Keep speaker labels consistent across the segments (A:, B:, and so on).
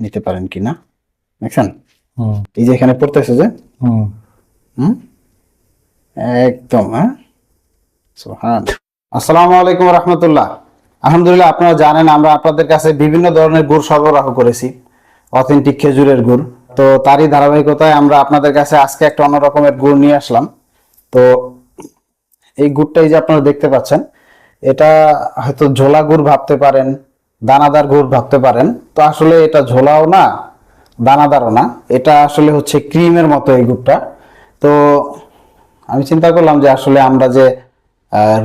A: নিতে পারেন কিনা দেখছেন, এই যে এখানে পড়তেছে যে একদম। হ্যাঁ, সুবহান। আসসালামু আলাইকুম রহমতুল্লাহ। আলহামদুলিল্লাহ, আপনারা জানেন আমরা আপনাদের কাছে বিভিন্ন ধরনের গুড় সরবরাহ করেছি, অথেন্টিক খেজুরের গুড়। তো তারই ধারাবাহিকতায় আমরা আপনাদের কাছে আজকে একটা অন্য রকমের গুড় নিয়ে আসলাম। তো এই গুড়টা এই যে আপনারা দেখতে পাচ্ছেন, এটা হয়তো ঝোলা গুড় ভাবতে পারেন, দানাদার গুড় ভাবতে পারেন। তো আসলে এটা ঝোলাও না, দানাদারও না, এটা আসলে হচ্ছে ক্রিমের মতো এই গুড়টা। তো আমি চিন্তা করলাম যে আসলে আমরা যে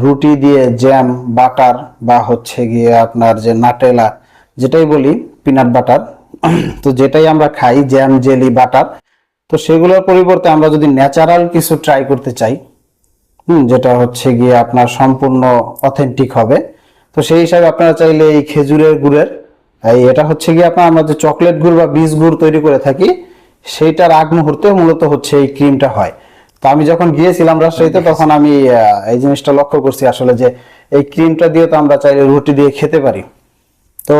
A: রুটি দিয়ে জ্যাম, বাটার বা হচ্ছে গিয়ে আপনার যে নাটেলা যেটাই বলি, পিনাট বাটার, তো যেটাই আমরা খাই, জ্যাম, জেলি, বাটার, তো সেগুলোর পরিবর্তে আমরা যদি ন্যাচারাল কিছু ট্রাই করতে চাই, যেটা হচ্ছে গিয়ে আপনার সম্পূর্ণ অথেন্টিক হবে, তো সেই হিসাবে আপনারা চাইলে এই খেজুরের গুড়ের এটা হচ্ছে গিয়ে আপনার আমরা যে চকলেট গুড় বা বীজ গুড় তৈরি করে থাকি, সেইটার আগ মুহূর্তে মূলত হচ্ছে এই ক্রিমটা হয়। তো আমি যখন গিয়েছিলাম রাজশাহীতে, তখন আমি এই জিনিসটা লক্ষ্য করছি আসলে যে এই ক্রিমটা দিয়ে তো আমরা চাইলে রুটি দিয়ে খেতে পারি। তো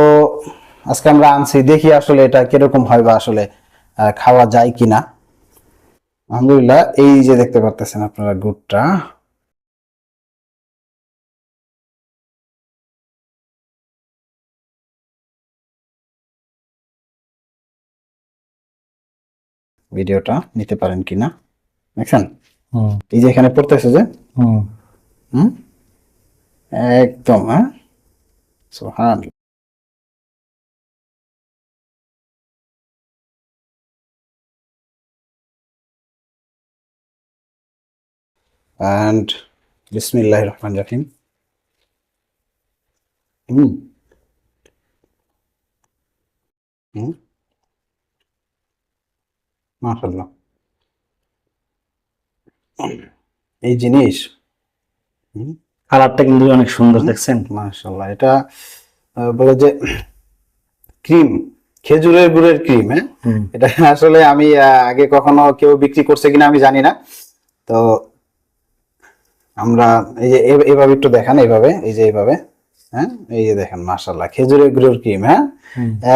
A: আজকে আমরা আনছি, দেখি আসলে এটা কিরকম হয় বা আসলে খাওয়া যায় কিনা। আলহামদুলিল্লাহ, এই যে দেখতে পারতেছেন আপনারা গুড়টা, ভিডিওটা নিতে পারেন কিনা দেখছেন, এই যে এখানে পড়তেছে যে একদম। হ্যাঁ, সুবহান। and বিসমিল্লাহির রহমানির রহিম। হুম হুম মাশাআল্লাহ, এই জিনিস
B: কালারটা কিন্তু অনেক সুন্দর, দেখছেন?
A: মাশাআল্লাহ, এটা বলে যে ক্রিম, খেজুরের গুড়ের ক্রিম। হ্যাঁ, এটা আসলে আমি আগে কখনো কেউ বিক্রি করছে কিনা আমি জানি না। তো আমরা এই যে এভাবে একটু দেখান, এইভাবে, এই যে এইভাবে। হ্যাঁ, এই যে দেখেন, মাশাআল্লাহ, খেজুরের গুড়ের ক্রিম। হ্যাঁ,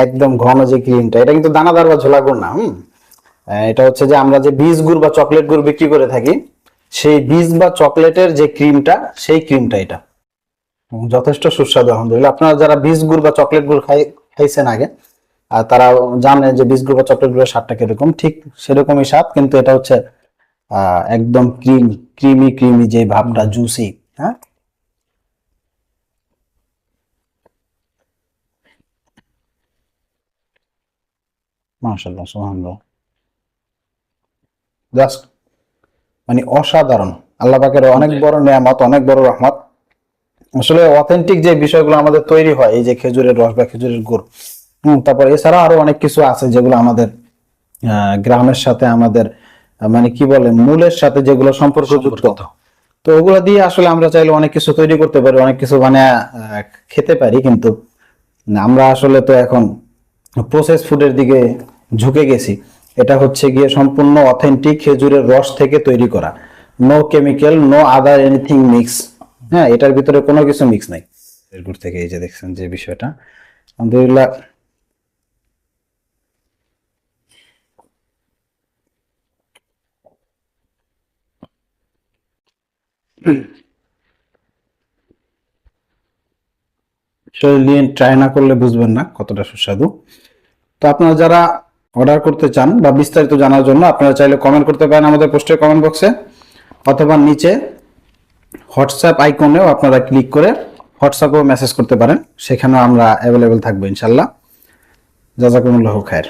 A: একদম ঘন যে ক্রিমটা, এটা কিন্তু দানাদার বা ঝোলা গুড় না। এটা হচ্ছে যে আমরা যে বীজ গুড় বা চকলেট গুড় বিক্রি করে থাকি, সেই বীজ বা চকলেটের যে ক্রিমটা, সেই ক্রিমটা এটা যথেষ্ট সুস্বাদু। আলহামদুলিল্লাহ, আপনারা যারা বীজ গুড় বা চকলেট গুড় খাইছেন আগে, আর তারা জানে যে বীজ গুড় বা চকলেট গুড়ের স্বাদটা কিরকম, ঠিক সেরকমই স্বাদ, কিন্তু এটা হচ্ছে একদম ক্রিমি ক্রিমি যে ভাবটা, জুসি। হ্যাঁ, মাশাআল্লাহ, সুবহানাল্লাহ, জাস্ট মানে অসাধারণ। আল্লাহ পাকের অনেক বড় নেয়ামত, অনেক বড় রহমত। আসলে অথেন্টিক যে বিষয়গুলো আমাদের তৈরি হয়, এই যে খেজুরের রস বা খেজুরের গুড়, তারপর এছাড়া আরো অনেক কিছু আছে যেগুলো আমাদের গ্রামের সাথে, আমাদের মানে কি বলে, মূলের সাথে যেগুলো সম্পর্কযুক্ত, তো ওগুলো দিয়ে আসলে আমরা চাইলে অনেক কিছু তৈরি করতে পারি, অনেক কিছু মানে খেতে পারি। কিন্তু আমরা আসলে তো এখন প্রসেস ফুডের দিকে ঝুঁকে গেছি। এটা হচ্ছে গিয়ে সম্পূর্ণ অথেন্টিক খেজুরের রস থেকে তৈরি করা, no chemical, no other anything mix. হ্যাঁ, এটার ভিতরে কোনো কিছু মিক্স নাই। গুড় থেকে এই যে দেখছেন যে বিষয়টা, আলহামদুলিল্লাহ। নিয়ে ট্রাই না করলে বুঝবেন না কতটা সুস্বাদু। তো আপনারা যারা অর্ডার করতে চান বা বিস্তারিত জানার জন্য, আপনারা চাইলে কমেন্ট করতে পারেন আমাদের পোস্টের কমেন্ট বক্সে, অথবা নিচে হোয়াটসঅ্যাপ আইকনেও আপনারা ক্লিক করে হোয়াটসঅ্যাপেও মেসেজ করতে পারেন, সেখানেও আমরা অ্যাভেলেবেল থাকবো ইনশাল্লাহ। জাযাকুমুল্লাহু খায়ের।